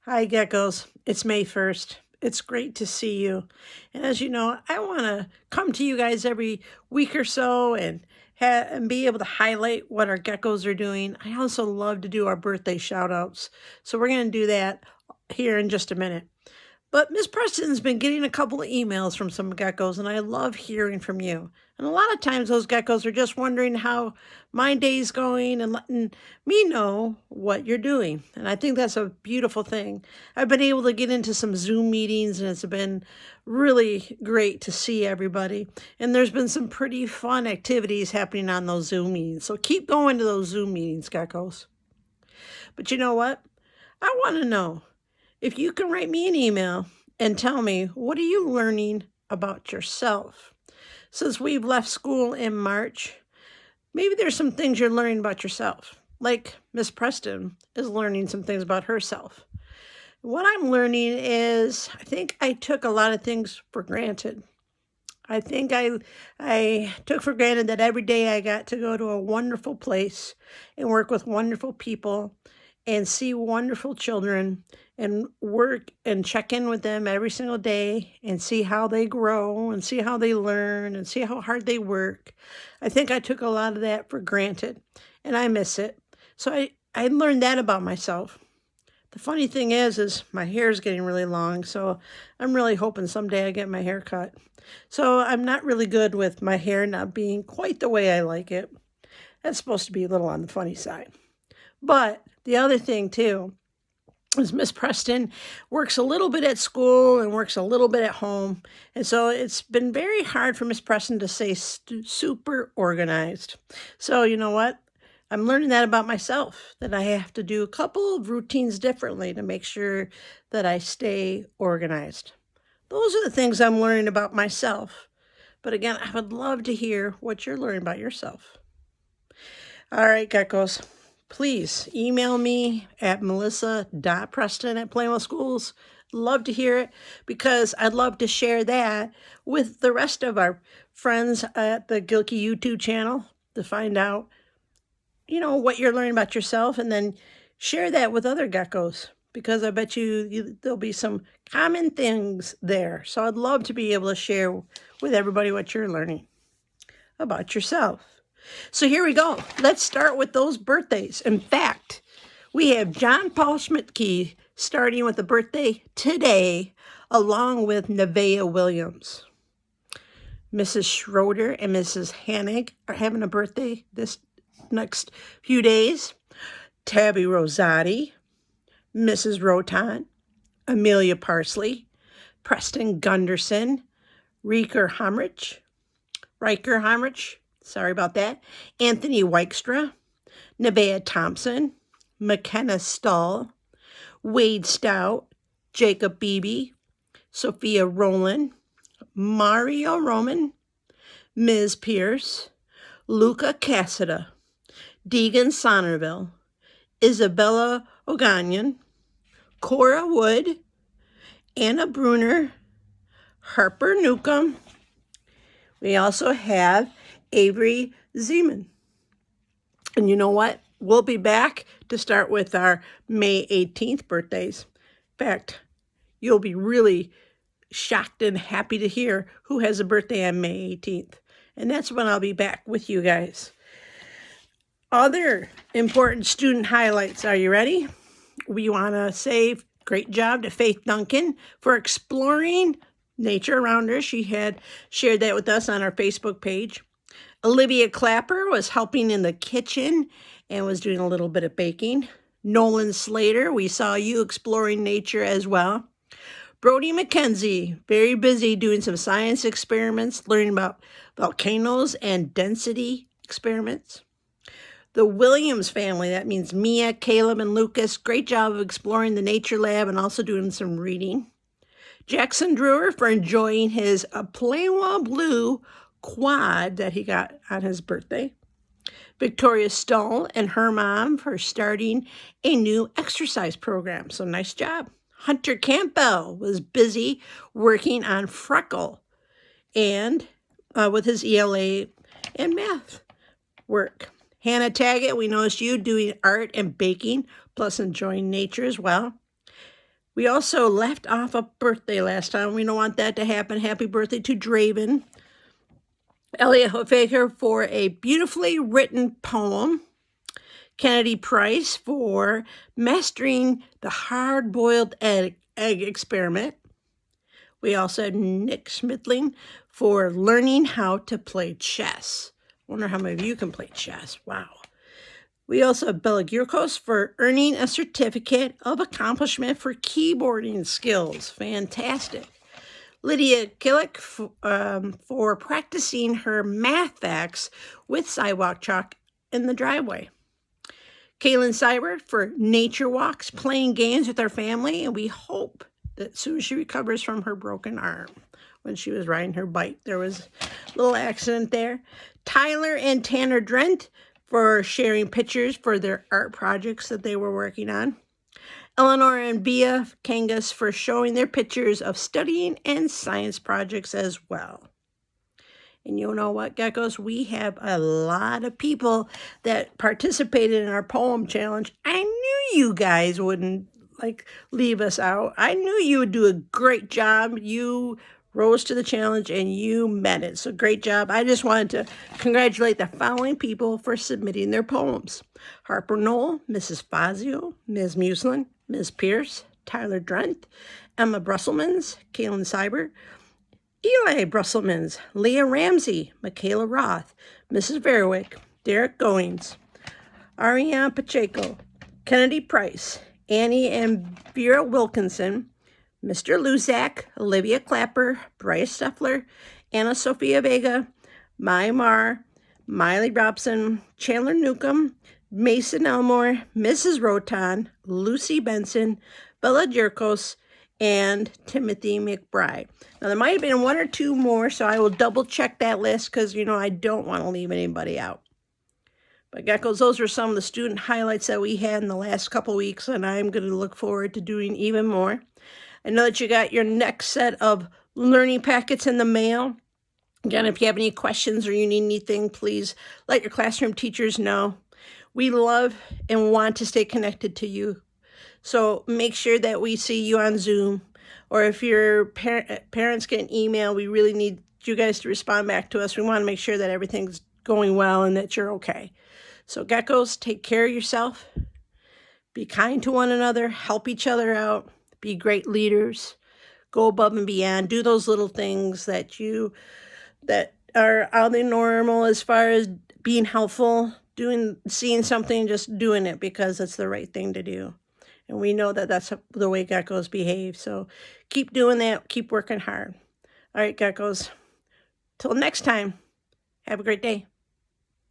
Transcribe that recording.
Hi, geckos. It's May 1st. It's great to see you. And as you know, I want to come to you guys every week or so and be able to highlight what our geckos are doing. I also love to do our birthday shout outs. So we're going to do that here in just a minute. But Miss Preston's been getting a couple of emails from some geckos, and I love hearing from you. And a lot of times those geckos are just wondering how my day's going and letting me know what you're doing. And I think that's a beautiful thing. I've been able to get into some Zoom meetings, and it's been really great to see everybody. And there's been some pretty fun activities happening on those Zoom meetings. So keep going to those Zoom meetings, geckos. But you know what? I want to know if you can write me an email and tell me, what are you learning about yourself? Since we've left school in March, maybe there's some things you're learning about yourself. Like Miss Preston is learning some things about herself. What I'm learning is I think I took a lot of things for granted. I think I took for granted that every day I got to go to a wonderful place and work with wonderful people and see wonderful children and work and check in with them every single day and see how they grow and see how they learn and see how hard they work. I think I took a lot of that for granted and I miss it. So I learned that about myself. The funny thing is my hair is getting really long, so I'm really hoping someday I get my hair cut. So I'm not really good with my hair not being quite the way I like it. That's supposed to be a little on the funny side. But the other thing too is Miss Preston works a little bit at school and works a little bit at home. And so it's been very hard for Miss Preston to stay super organized. So you know what? I'm learning that about myself, that I have to do a couple of routines differently to make sure that I stay organized. Those are the things I'm learning about myself. But again, I would love to hear what you're learning about yourself. All right, geckos, please email me at melissa.preston@plainwellschools. Love to hear it because I'd love to share that with the rest of our friends at the Gilkey YouTube channel to find out what you're learning about yourself, and then share that with other geckos because I bet there'll be some common things there. So I'd love to be able to share with everybody what you're learning about yourself. So here we go. Let's start with those birthdays. In fact, we have John Paul Schmidtke starting with a birthday today, along with Nevaeh Williams. Mrs. Schroeder and Mrs. Hanig are having a birthday this next few days. Tabby Rosati, Mrs. Rotan, Amelia Parsley, Preston Gunderson, Riker Hamrich, sorry about that, Anthony Wykstra, Nevaeh Thompson, McKenna Stahl, Wade Stout, Jacob Beebe, Sophia Rowland, Mario Roman, Ms. Pierce, Luca Cassida, Deegan Sonnerville, Isabella Oganyan, Cora Wood, Anna Bruner, Harper Newcomb. We also have Avery Zeman. And you know what? We'll be back to start with our May 18th birthdays. In fact, you'll be really shocked and happy to hear who has a birthday on May 18th. And that's when I'll be back with you guys. Other important student highlights. Are you ready? We want to say great job to Faith Duncan for exploring nature around her. She had shared that with us on our Facebook page. Olivia Clapper was helping in the kitchen and was doing a little bit of baking. Nolan Slater, we saw you exploring nature as well. Brody McKenzie, very busy doing some science experiments, learning about volcanoes and density experiments. The Williams family, that means Mia, Caleb, and Lucas, great job of exploring the nature lab and also doing some reading. Jackson Drewer for enjoying his Plainwell Blue quad that he got on his birthday. Victoria Stoll and her mom for starting a new exercise program, so nice job. Hunter Campbell was busy working on Freckle and with his ELA and math work. Hannah Taggett, we noticed you doing art and baking, plus enjoying nature as well. We also left off a birthday last time. We don't want that to happen. Happy birthday to Draven Elliot Hofaker for a beautifully written poem. Kennedy Price for mastering the hard-boiled egg experiment. We also had Nick Smithling for learning how to play chess. Wonder how many of you can play chess. Wow. We also have Bella Gurkos for earning a certificate of accomplishment for keyboarding skills. Fantastic. Lydia Killick for practicing her math facts with sidewalk chalk in the driveway. Kaylin Seibert for nature walks, playing games with our family, and we hope that soon she recovers from her broken arm when she was riding her bike. There was a little accident there. Tyler and Tanner Drent for sharing pictures for their art projects that they were working on. Eleanor and Bia Kangas for showing their pictures of studying and science projects as well. And you know what, geckos? We have a lot of people that participated in our poem challenge. I knew you guys wouldn't leave us out. I knew you would do a great job. You rose to the challenge and you met it. So great job. I just wanted to congratulate the following people for submitting their poems: Harper Knoll, Mrs. Fazio, Ms. Muslin, Ms. Pierce, Tyler Drent, Emma Brusselmans, Kaylin Seibert, Eli Brusselmans, Leah Ramsey, Michaela Roth, Mrs. Verwick, Derek Goings, Ariane Pacheco, Kennedy Price, Annie and Vera Wilkinson, Mr. Luzak, Olivia Clapper, Bryce Stuffler, Anna Sophia Vega, Mai Mar, Miley Robson, Chandler Newcomb, Mason Elmore, Mrs. Rotan, Lucy Benson, Bella Jerkos, and Timothy McBride. Now, there might have been one or two more, so I will double check that list because, I don't want to leave anybody out. But geckos, those were some of the student highlights that we had in the last couple weeks, and I'm going to look forward to doing even more. I know that you got your next set of learning packets in the mail. Again, if you have any questions or you need anything, please let your classroom teachers know. We love and want to stay connected to you. So make sure that we see you on Zoom. Or if your parents get an email, we really need you guys to respond back to us. We want to make sure that everything's going well and that you're okay. So geckos, take care of yourself. Be kind to one another. Help each other out. Be great leaders. Go above and beyond. Do those little things that are out of the normal as far as being helpful, seeing something, just doing it because it's the right thing to do. And we know that that's the way geckos behave. So keep doing that. Keep working hard. All right, geckos. Till next time, have a great day.